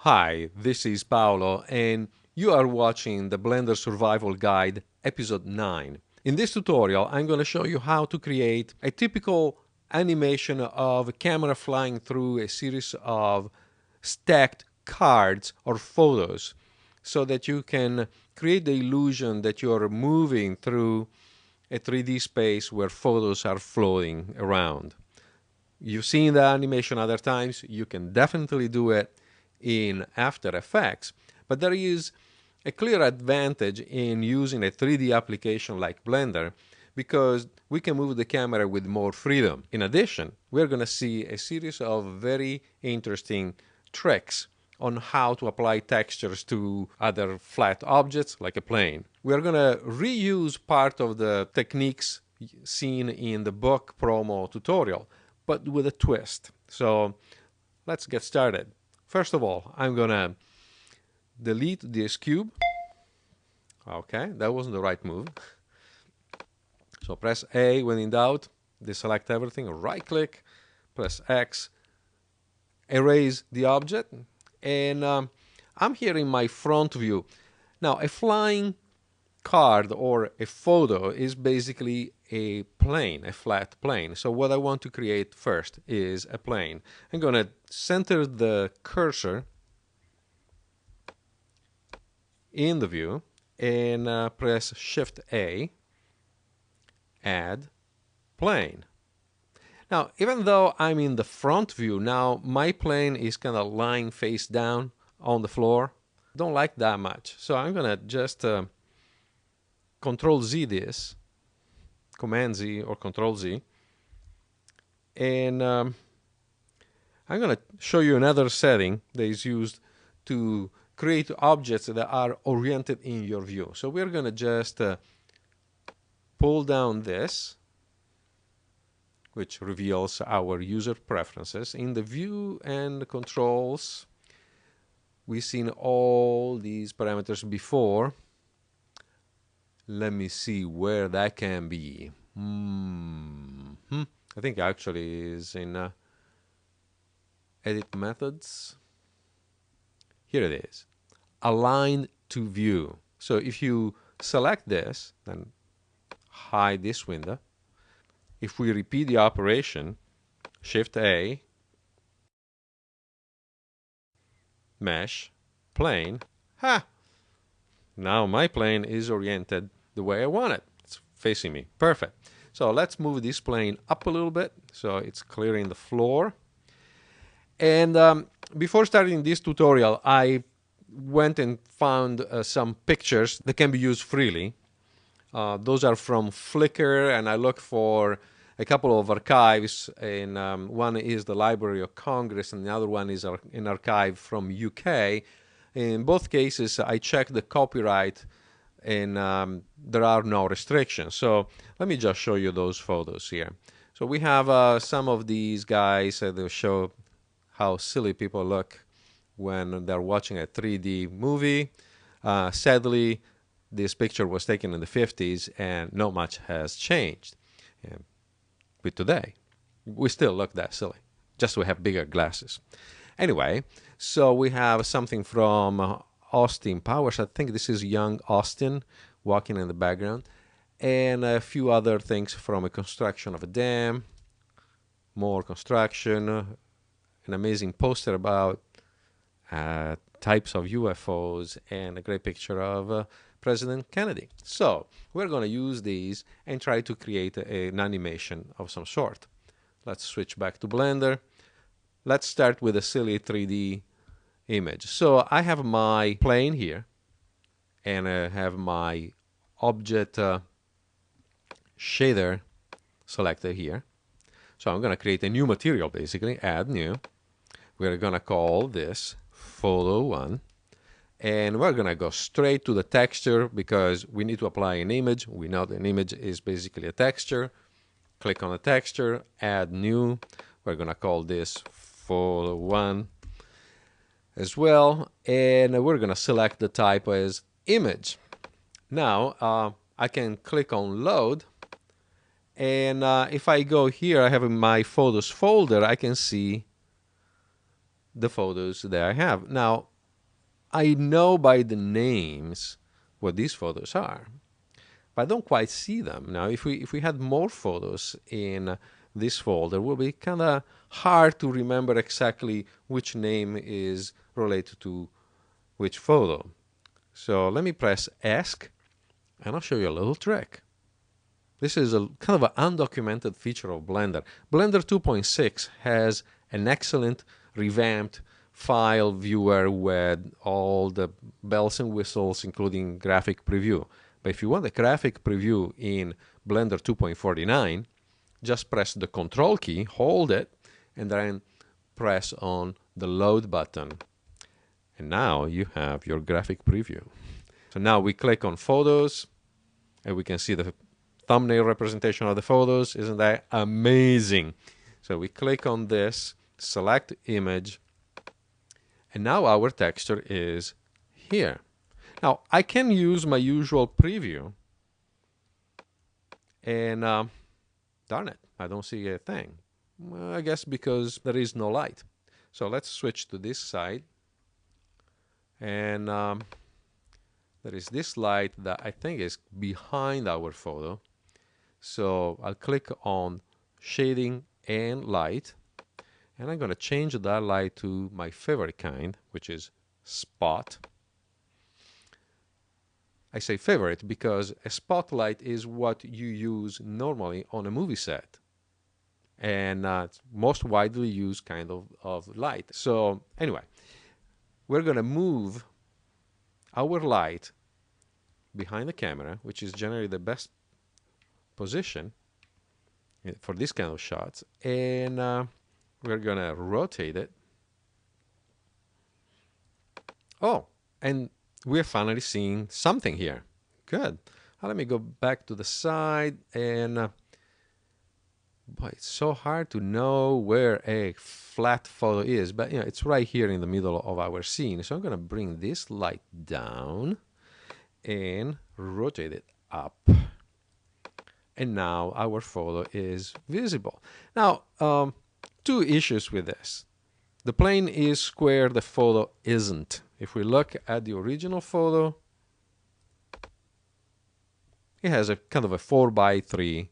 Hi, this is Paolo, and you are watching the Blender Survival Guide, episode 9. In this tutorial, I'm going to show you how to create a typical animation of a camera flying through a series of stacked cards or photos so that you can create the illusion that you're moving through a 3D space where photos are floating around. You've seen the animation other times. You can definitely do it in After Effects, but there is a clear advantage in using a 3D application like Blender because we can move the camera with more freedom. In addition, we're going to see a series of very interesting tricks on how to apply textures to other flat objects like a plane. We're going to reuse part of the techniques seen in the book promo tutorial, but with a twist. So let's get started. First of all, I'm going to delete this cube. Okay, that wasn't the right move. So press A when in doubt, deselect everything, right click, press X, erase the object, and I'm here in my front view. Now, a flying card or a photo is basically a plane, a flat plane. So what I want to create first is a plane. I'm going to center the cursor in the view and press Shift A, add plane. Now, even though I'm in the front view, now my plane is kind of lying face down on the floor. Don't like that much. So I'm going to just Control Z this, Command Z or Control Z, and I'm going to show you another setting that is used to create objects that are oriented in your view. So we're going to just pull down this, which reveals our user preferences. In the view and controls, we've seen all these parameters before. Let me see where that can be. I think actually is in Edit Methods. Here it is, Align to View. So if you select this, then hide this window. If we repeat the operation, Shift A, Mesh, Plane, now my plane is oriented the way I want it. It's facing me. Perfect. So let's move this plane up a little bit so it's clearing the floor. And before starting this tutorial, I went and found some pictures that can be used freely. Those are from Flickr, and I looked for a couple of archives, and one is the Library of Congress, and the other one is an archive from UK. In both cases, I checked the copyright, and there are no restrictions. So let me just show you those photos here. So we have some of these guys that show how silly people look when they're watching a 3D movie. Sadly, this picture was taken in the 50s, and not much has changed. With today, we still look that silly, just we have bigger glasses. Anyway, so we have something from Austin Powers. I think this is young Austin walking in the background, and a few other things from a construction of a dam, more construction, an amazing poster about types of UFOs, and a great picture of President Kennedy. So we're going to use these and try to create an animation of some sort. Let's switch back to Blender. Let's start with a silly 3D image. So I have my plane here, and I have my object shader selected here. So I'm going to create a new material, basically, add new. We're going to call this photo 1. And we're going to go straight to the texture because we need to apply an image. We know that an image is basically a texture. Click on the texture, add new. We're going to call this photo 1 as well. And we're going to select the type as image. Now, I can click on load. And if I go here, I have in my photos folder, I can see the photos that I have. Now, I know by the names what these photos are, but I don't quite see them. Now, if we had more photos in this folder, it will be kind of hard to remember exactly which name is related to which photo. So let me press ESC, and I'll show you a little trick. This is a kind of an undocumented feature of Blender. Blender 2.6 has an excellent revamped file viewer with all the bells and whistles, including graphic preview. But if you want a graphic preview in Blender 2.49, just press the Control key, hold it, and then press on the load button. And now you have your graphic preview. So now we click on photos, and we can see the thumbnail representation of the photos. Isn't that amazing? So we click on this, select image, and now our texture is here. Now I can use my usual preview, and darn it, I don't see a thing. Well, I guess because there is no light. So let's switch to this side, and there is this light that I think is behind our photo. So I'll click on shading and light, and I'm going to change that light to my favorite kind, which is spot. I say favorite because a spotlight is what you use normally on a movie set, and it's most widely used kind of light. So anyway, we're going to move our light behind the camera, which is generally the best position for this kind of shots, and we're gonna rotate it. Oh, and we're finally seeing something here. Good. Now let me go back to the side, and boy, it's so hard to know where a flat photo is, but you know, it's right here in the middle of our scene. So I'm gonna bring this light down and rotate it up. And now our photo is visible. Now, two issues with this. The plane is square, the photo isn't. If we look at the original photo, it has a kind of a 4:3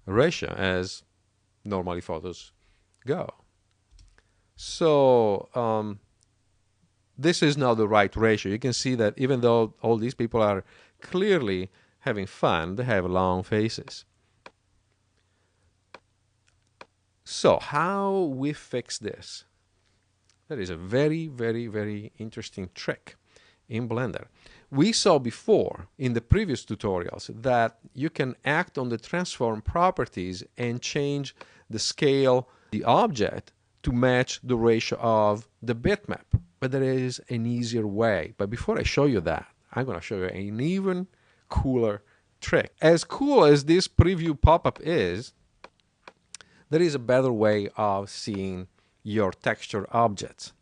ratio, as normally photos go. So this is not the right ratio. You can see that even though all these people are clearly having fun, they have long faces. So how we fix this? That is a very, very, very interesting trick in Blender. We saw before in the previous tutorials that you can act on the transform properties and change the scale, the object, to match the ratio of the bitmap. But there is an easier way. But before I show you that, I'm going to show you an even cooler trick. As cool as this preview pop-up is, there is a better way of seeing your texture objects.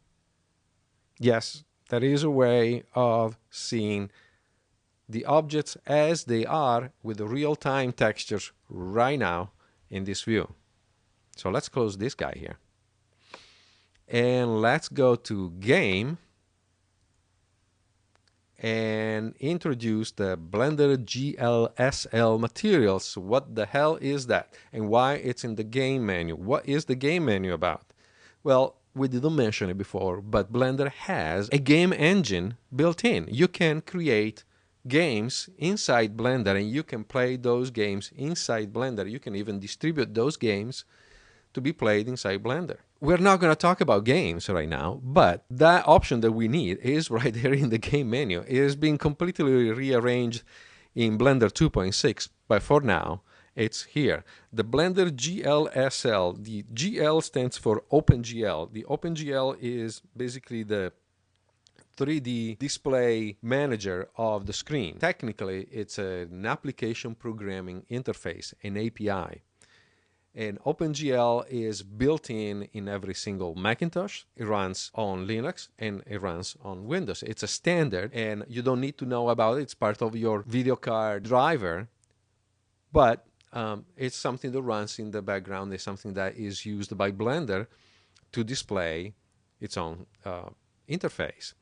Yes, there is a way of seeing the objects as they are with the real-time textures right now in this view. So let's close this guy here. And let's go to Game and introduce the Blender GLSL materials. What the hell is that? And why it's in the game menu? What is the game menu about? Well, we didn't mention it before, but Blender has a game engine built in. You can create games inside Blender, and you can play those games inside Blender. You can even distribute those games to be played inside Blender. We're not going to talk about games right now, but that option that we need is right there in the game menu. It has been completely rearranged in Blender 2.6, but for now, it's here. The Blender GLSL, the GL stands for OpenGL. The OpenGL is basically the 3D display manager of the screen. Technically, it's an application programming interface, an API. And OpenGL is built in every single Macintosh. It runs on Linux and it runs on Windows. It's a standard and you don't need to know about it. It's part of your video card driver, but it's something that runs in the background. It's something that is used by Blender to display its own interface.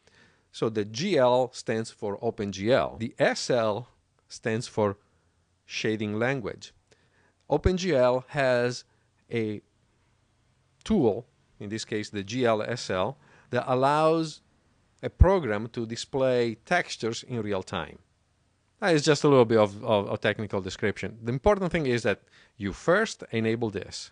So the GL stands for OpenGL. The SL stands for shading language. OpenGL has a tool, in this case the GLSL, that allows a program to display textures in real time. That is just a little bit of technical description. The important thing is that you first enable this.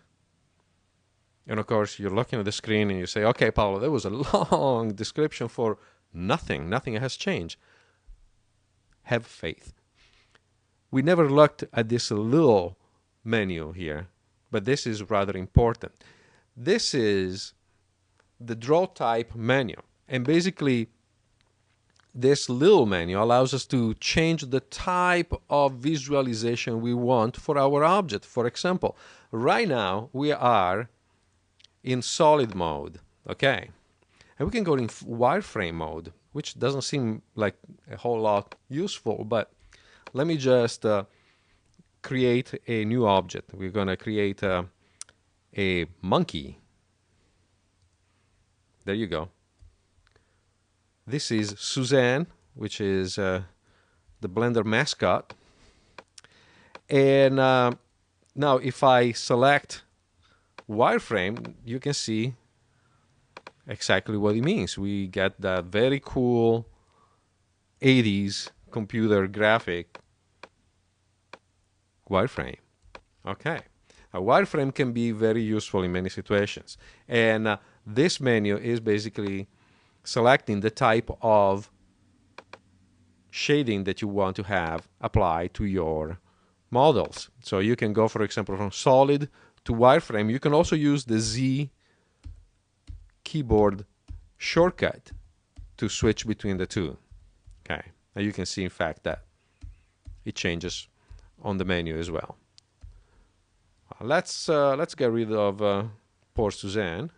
And of course, you're looking at the screen and you say, okay, Paolo, there was a long description for nothing. Nothing has changed. Have faith. We never looked at this little menu here, but this is rather important. This is the draw type menu. And basically, this little menu allows us to change the type of visualization we want for our object. For example, right now we are in solid mode, okay? And we can go in wireframe mode, which doesn't seem like a whole lot useful, but let me just create a new object. We're going to create a monkey. There you go. This is Suzanne, which is the Blender mascot. And now if I select wireframe, you can see exactly what it means. We get that very cool 80s computer graphic wireframe. Okay. A wireframe can be very useful in many situations. And this menu is basically selecting the type of shading that you want to have applied to your models. So you can go, for example, from solid to wireframe. You can also use the Z keyboard shortcut to switch between the two. Okay, and you can see, in fact, that it changes on the menu as well. Let's get rid of poor Suzanne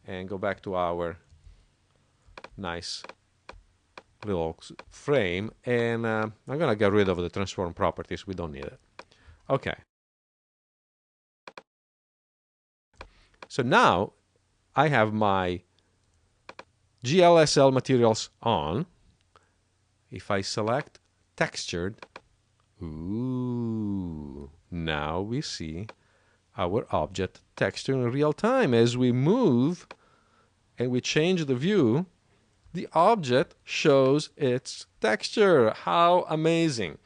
and go back to our nice little frame, and I'm gonna get rid of the transform properties. We don't need it. Okay. So now I have my GLSL materials on. If I select textured, ooh, now we see our object texture in real time. As we move and we change the view, the object shows its texture. How amazing.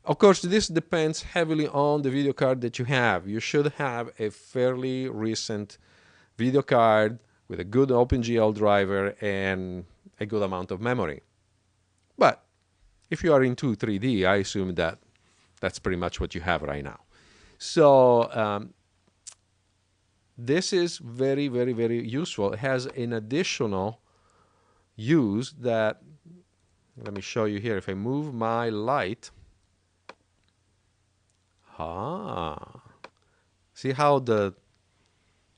Of course, this depends heavily on the video card that you have. You should have a fairly recent video card with a good OpenGL driver and a good amount of memory. But if you are into 3D, I assume that that's pretty much what you have right now. So this is very, very, very useful. It has an additional use that, let me show you here. If I move my light, see how the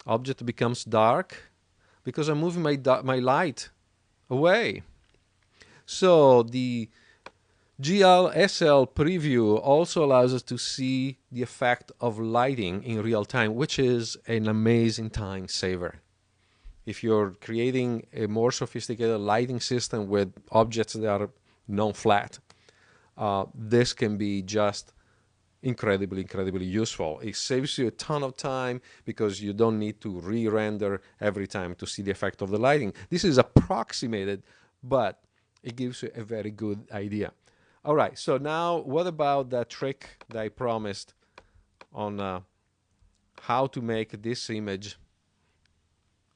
object becomes dark? Because I'm moving my light away. So the GLSL Preview also allows us to see the effect of lighting in real time, which is an amazing time saver. If you're creating a more sophisticated lighting system with objects that are non-flat, this can be just incredibly, incredibly useful. It saves you a ton of time because you don't need to re-render every time to see the effect of the lighting. This is approximated, but it gives you a very good idea. All right, so now what about that trick that I promised on how to make this image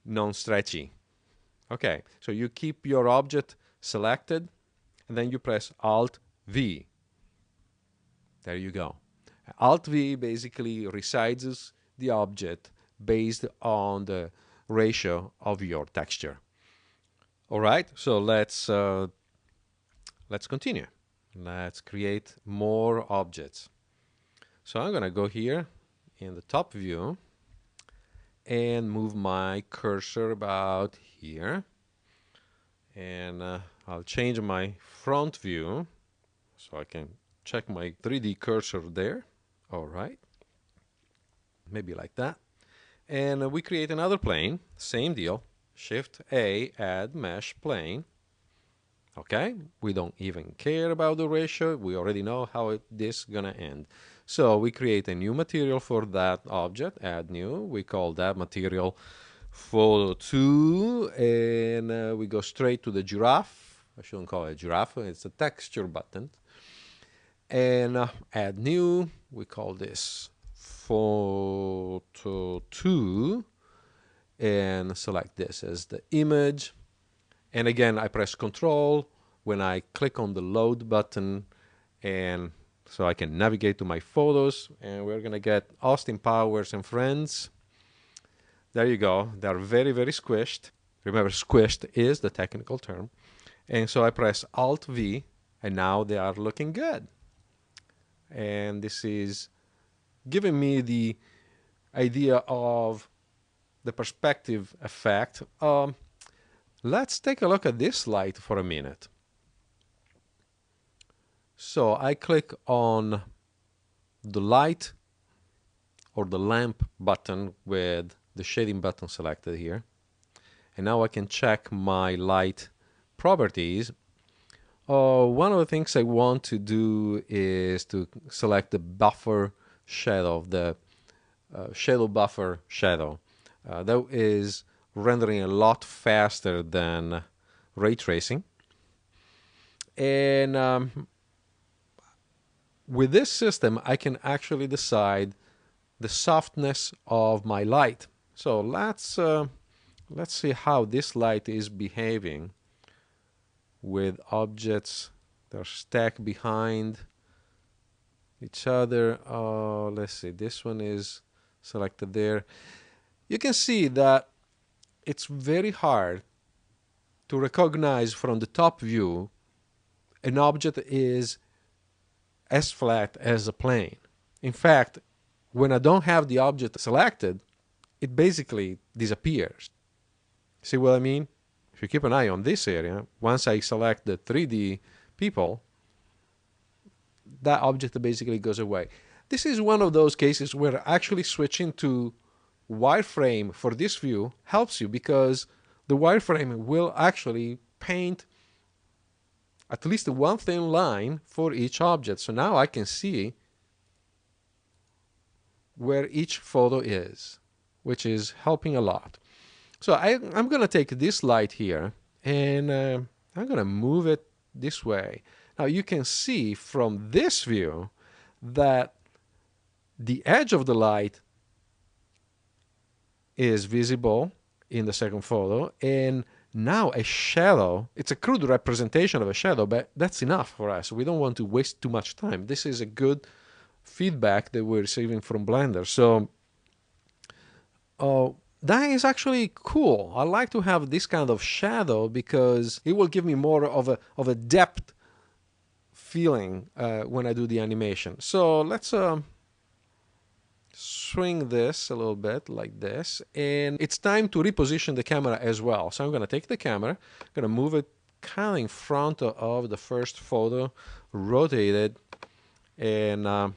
non-stretchy? Okay, so you keep your object selected and then you press Alt-V. There you go. Alt-V basically resizes the object based on the ratio of your texture. All right, so let's continue. Let's create more objects. So I'm going to go here in the top view and move my cursor about here. And I'll change my front view so I can check my 3D cursor there. All right. Maybe like that. And we create another plane, same deal, Shift A, add mesh plane. Okay, we don't even care about the ratio. We already know how this is gonna end. So we create a new material for that object, add new. We call that material photo 2, and we go straight to the giraffe. I shouldn't call it a giraffe, it's a texture button. And add new, we call this photo 2, and select this as the image. And again, I press Control when I click on the load button, and so I can navigate to my photos, and we're gonna get Austin Powers and Friends. There you go. They're very, very squished. Remember, squished is the technical term. And so I press Alt V, and now they are looking good. And this is giving me the idea of the perspective effect. Let's take a look at this light for a minute. So I click on the light or the lamp button with the shading button selected here. And now I can check my light properties. One of the things I want to do is to select the buffer shadow, the shadow buffer shadow. That is rendering a lot faster than ray tracing. And with this system, I can actually decide the softness of my light. So let's see how this light is behaving with objects that are stacked behind each other. Let's see, this one is selected there. You can see that it's very hard to recognize from the top view an object is as flat as a plane. In fact, when I don't have the object selected, it basically disappears. See what I mean? If you keep an eye on this area, once I select the 3D people, that object basically goes away. This is one of those cases where actually switching to wireframe for this view helps you, because the wireframe will actually paint at least one thin line for each object. So now I can see where each photo is, which is helping a lot. So I'm going to take this light here, and I'm going to move it this way. Now you can see from this view that the edge of the light is visible in the second photo, and now a shadow, it's a crude representation of a shadow, but that's enough for us. We don't want to waste too much time. This is a good feedback that we're receiving from Blender. So that is actually cool. I like to have this kind of shadow because it will give me more of a depth feeling when I do the animation. So let's swing this a little bit like this, and it's time to reposition the camera as well. So I'm going to take the camera, I'm going to move it kind of in front of the first photo, rotate it, and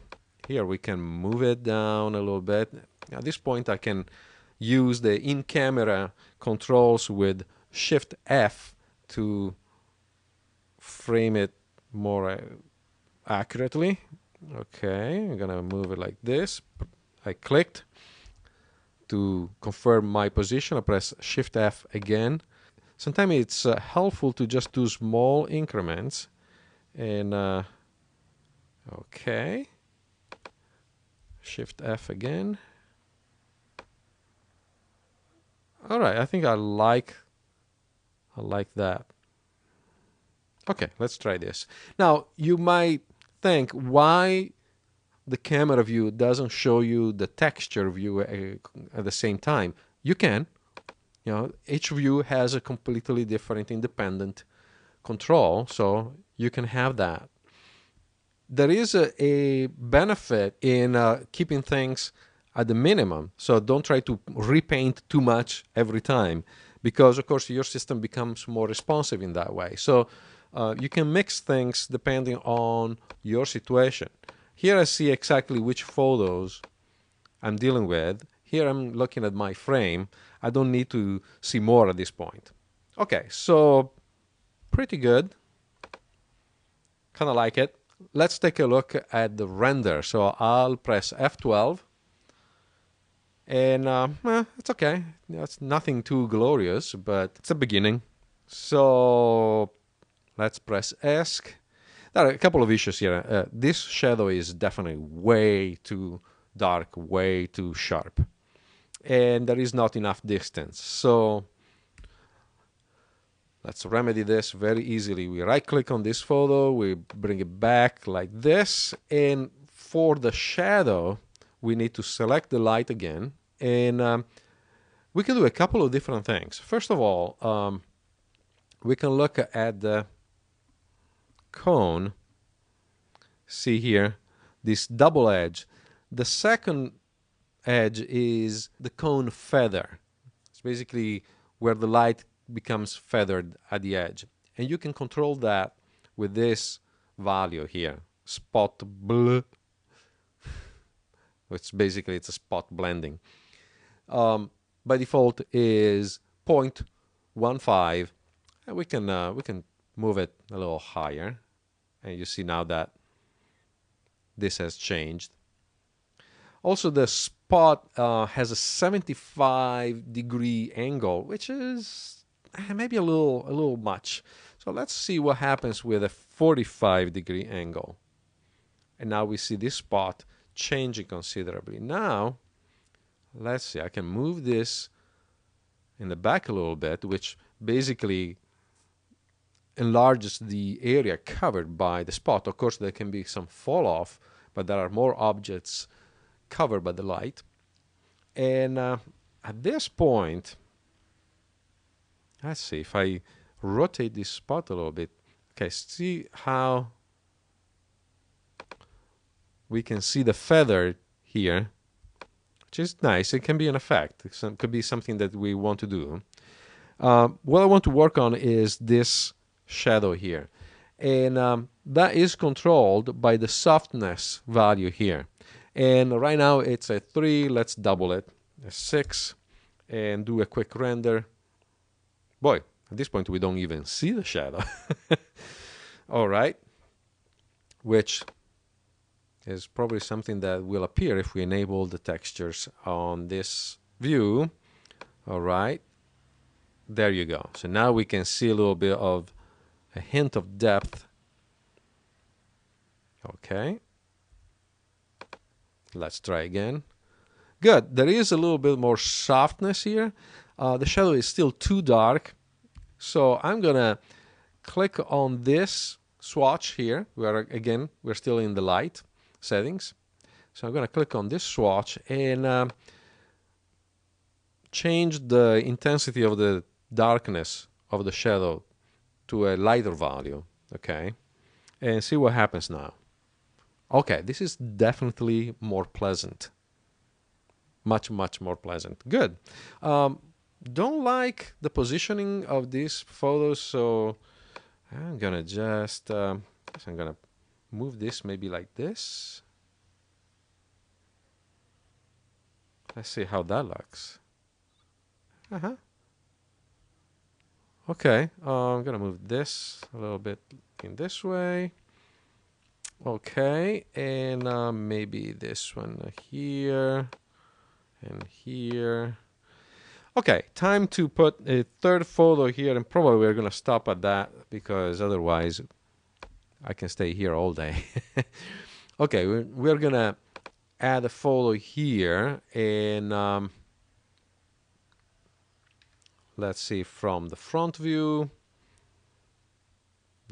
here we can move it down a little bit. At this point I can use the in-camera controls with Shift F to frame it more accurately. Okay, I'm gonna move it like this. I clicked to confirm my position. I press Shift F again. Sometimes it's helpful to just do small increments. And okay, Shift F again. All right, I think I like that. Okay, let's try this. Now, you might think why the camera view doesn't show you the texture view at the same time. You can. You know, each view has a completely different independent control, so you can have that. There is a benefit in keeping things at the minimum, so don't try to repaint too much every time, because of course your system becomes more responsive in that way. So you can mix things depending on your situation. Here I see exactly which photos I'm dealing with. here I'm looking at my frame. I don't need to see more at this point. Okay, so pretty good. Kind of like it. Let's take a look at the render. So I'll press F12. And it's okay. It's nothing too glorious, but it's a beginning. So let's press ESC. There are a couple of issues here. This shadow is definitely way too dark, way too sharp. And there is not enough distance. So let's remedy this very easily. We right-click on this photo, we bring it back like this, and for the shadow, we need to select the light again, and we can do a couple of different things. First of all, we can look at the cone. See here, this double edge. The second edge is the cone feather. It's basically where the light becomes feathered at the edge. And you can control that with this value here, spot blur. It's a spot blending. By default is 0.15, and we can move it a little higher, and you see now that this has changed. Also, the spot has a 75-degree angle, which is maybe a little much. So let's see what happens with a 45-degree angle. And now we see this spot changing considerably. Now, let's see, I can move this in the back a little bit, which basically enlarges the area covered by the spot. Of course, there can be some fall off, but there are more objects covered by the light. And at this point, let's see, if I rotate this spot a little bit, okay, see how we can see the feather here, which is nice. It can be an effect. It could be something that we want to do. What I want to work on is this shadow here. And that is controlled by the softness value here. And right now it's a 3. Let's double it, a 6, and do a quick render. Boy, at this point we don't even see the shadow. All right, which is probably something that will appear if we enable the textures on this view. All right, there you go. So now we can see a little bit of a hint of depth. Okay, let's try again. Good. There is a little bit more softness here. The shadow is still too dark, so I'm gonna click on this swatch here, where again we're still in the light settings. So I'm gonna click on this swatch and change the intensity of the darkness of the shadow to a lighter value. Okay, and see what happens now. Okay, this is definitely more pleasant. Much more pleasant. Good. Don't like the positioning of these photos, so I'm gonna just I'm gonna move this maybe like this. Let's see how that looks. Okay, I'm gonna move this a little bit in this way. Okay, and maybe this one here and here. Okay, time to put a third photo here, and probably we're gonna stop at that because otherwise I can stay here all day. Okay, we're gonna add a photo here, and let's see from the front view.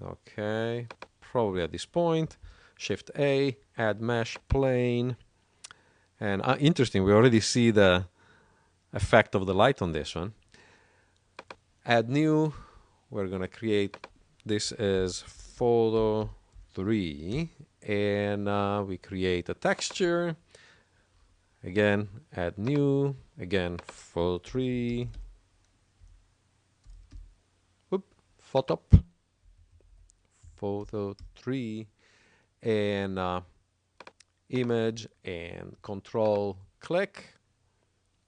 Okay, probably at this point. Shift A, add mesh plane, and interesting, we already see the effect of the light on this one. Add new, we're gonna create this as photo 3, and we create a texture. Again, add new, again photo 3. Whoop, photo 3, and image, and control click.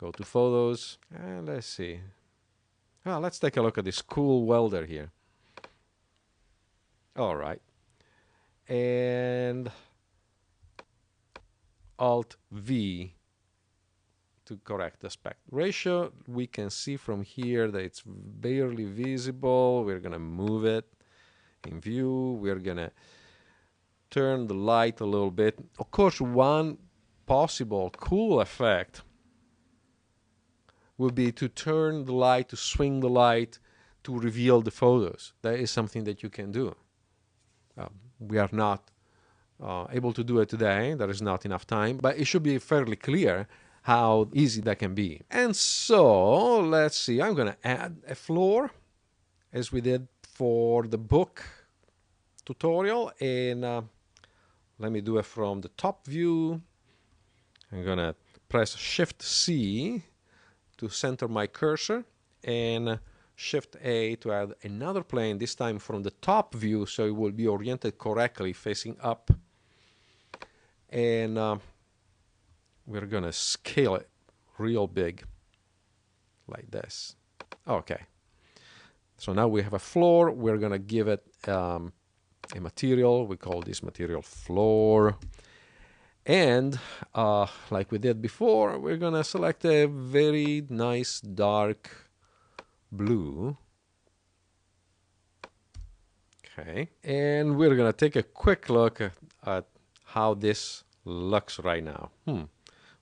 Go to photos, and let's see. Oh, let's take a look at this cool welder here. All right. And Alt V to correct the aspect ratio. We can see from here that it's barely visible. We're going to move it in view. We're going to turn the light a little bit. Of course, one possible cool effect would be to turn the light, to swing the light, to reveal the photos. That is something that you can do. We are not able to do it today. There is not enough time, but it should be fairly clear how easy that can be. And so, let's see, I'm going to add a floor as we did for the book tutorial, and let me do it from the top view. I'm going to press Shift C to center my cursor, and Shift A to add another plane, this time from the top view, so it will be oriented correctly, facing up. And we're going to scale it real big, like this. Okay. So now we have a floor. We're going to give it a material. We call this material floor. And like we did before, we're going to select a very nice dark blue. Okay. And we're going to take a quick look at how this looks right now.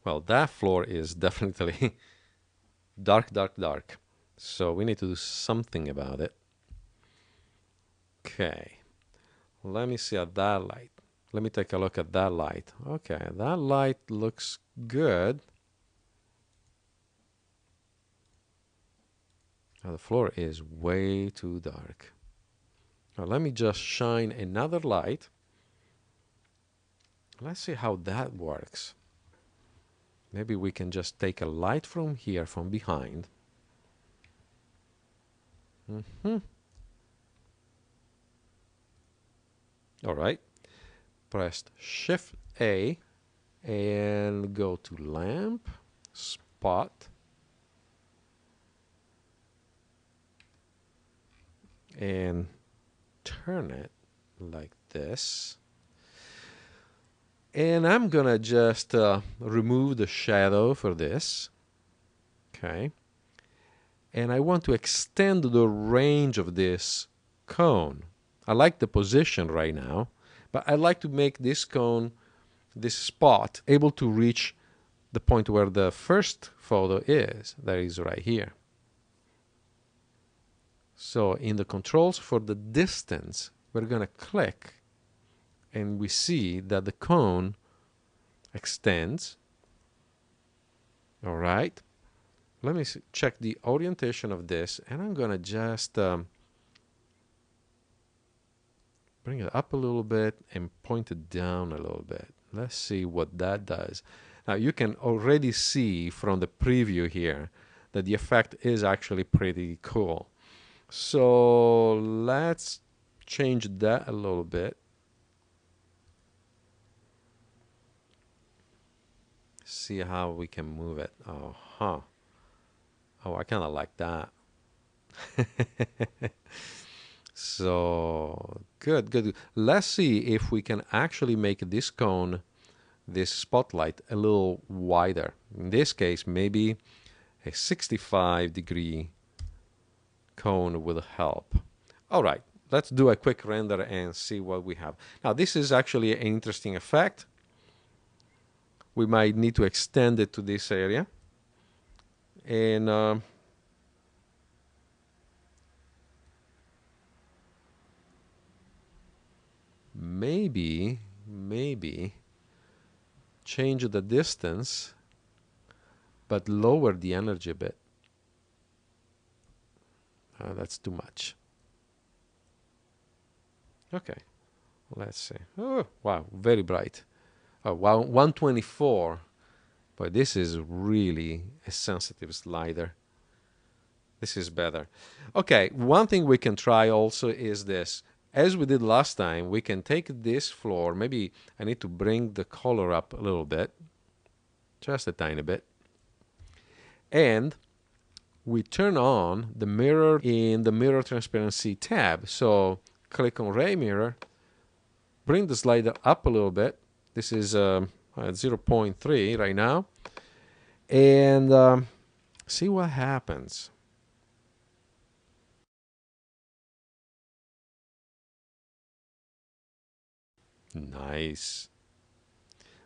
Well, that floor is definitely dark, dark, dark. So we need to do something about it. Okay. Let me see at that light. Let me take a look at that light. Okay, that light looks good. Now the floor is way too dark. Now let me just shine another light. Let's see how that works. Maybe we can just take a light from here, from behind. All right. Press Shift A and go to lamp, spot, and turn it like this. And I'm gonna just remove the shadow for this. Okay. And I want to extend the range of this cone. I like the position right now, but I like to make this cone, this spot, able to reach the point where the first photo is. That is right here. So in the controls for the distance, we're going to click, and we see that the cone extends. All right. Let me check the orientation of this, and I'm going to just bring it up a little bit and point it down a little bit. Let's see what that does. Now you can already see from the preview here that the effect is actually pretty cool. So let's change that a little bit. See how we can move it. Oh, I kind of like that. So good, good. Let's see if we can actually make this cone, this spotlight, a little wider. In this case, maybe a 65-degree cone will help. All right, let's do a quick render and see what we have. Now, this is actually an interesting effect. We might need to extend it to this area. And maybe change the distance, but lower the energy a bit. That's too much. Okay, let's see. Oh, wow, very bright. Oh, wow, 124. But this is really a sensitive slider. This is better. Okay, one thing we can try also is this. As we did last time, we can take this floor. Maybe I need to bring the color up a little bit, just a tiny bit. and we turn on the mirror in the mirror transparency tab. So click on ray mirror, bring the slider up a little bit. This is at 0.3 right now, and see what happens. Nice.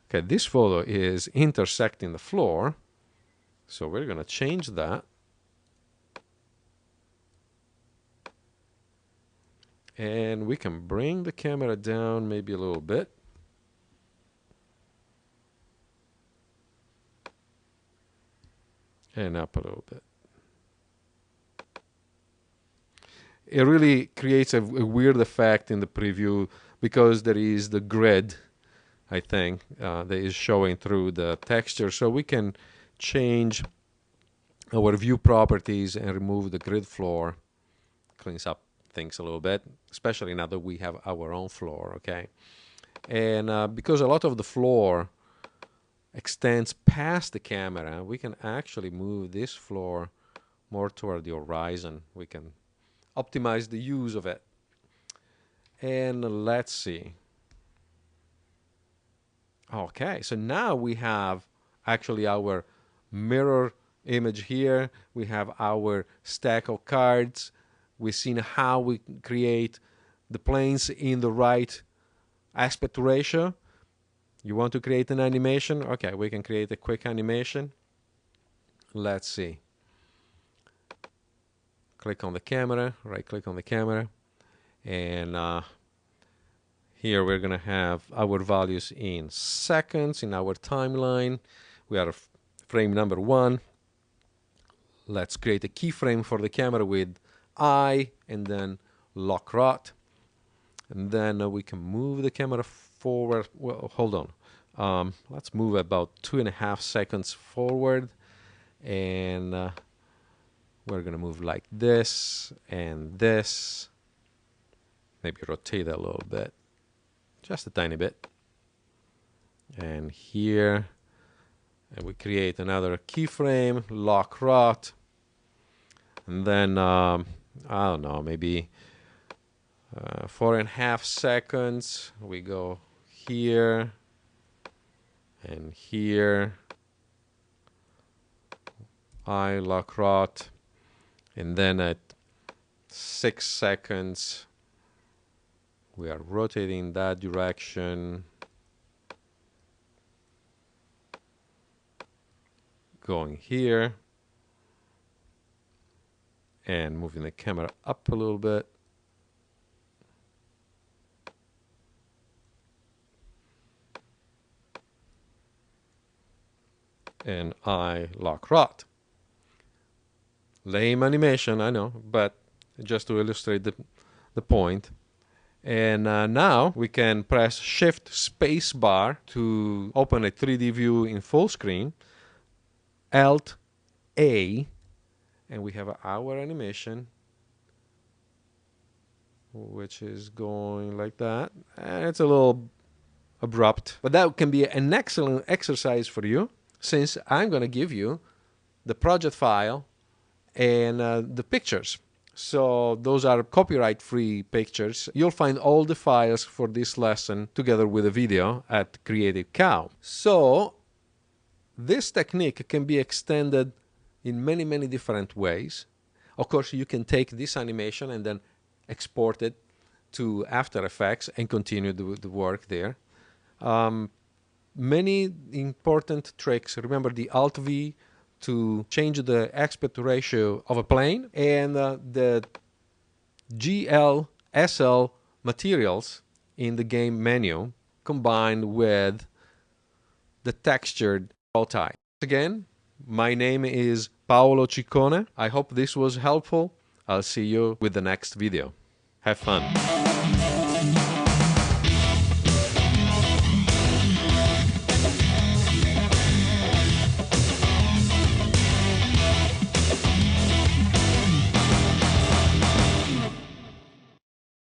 Okay, this photo is intersecting the floor, so we're going to change that. And we can bring the camera down maybe a little bit. And up a little bit. It really creates a weird effect in the preview because there is the grid, I think, that is showing through the texture. So we can change our view properties and remove the grid floor. Cleans up things a little bit, especially now that we have our own floor, okay? And because a lot of the floor extends past the camera, we can actually move this floor more toward the horizon. We can optimize the use of it. And let's see. Okay, so now we have actually our mirror image here. We have our stack of cards. We've seen how we create the planes in the right aspect ratio. You want to create an animation? Okay, we can create a quick animation. Let's see. Click on the camera, right click on the camera, and here we're going to have our values in seconds in our timeline. We are frame number 1. Let's create a keyframe for the camera with I and then lock rot. And then we can move the camera forward. Well, hold on. Let's move about 2.5 seconds forward. And we're going to move like this and this. Maybe rotate that a little bit. Just a tiny bit. And here. And we create another keyframe, lock rot. And then, I don't know, maybe 4.5 seconds. We go here and here. I lock rot. And then at 6 seconds, we are rotating that direction. Going here. And moving the camera up a little bit. And I lock rot. Lame animation, I know, but just to illustrate the point. And now we can press Shift Space Bar to open a 3D view in full screen. Alt A, and we have our animation, which is going like that. And it's a little abrupt, but that can be an excellent exercise for you, since I'm going to give you the project file and the pictures. So those are copyright-free pictures. You'll find all the files for this lesson together with a video at Creative Cow. So this technique can be extended in many, many different ways. Of course, you can take this animation and then export it to After Effects and continue the work there. Many important tricks. Remember the Alt-V to change the aspect ratio of a plane, and the GLSL materials in the game menu combined with the textured all type. Again, my name is Paolo Ciccone. I hope this was helpful. I'll see you with the next video. Have fun.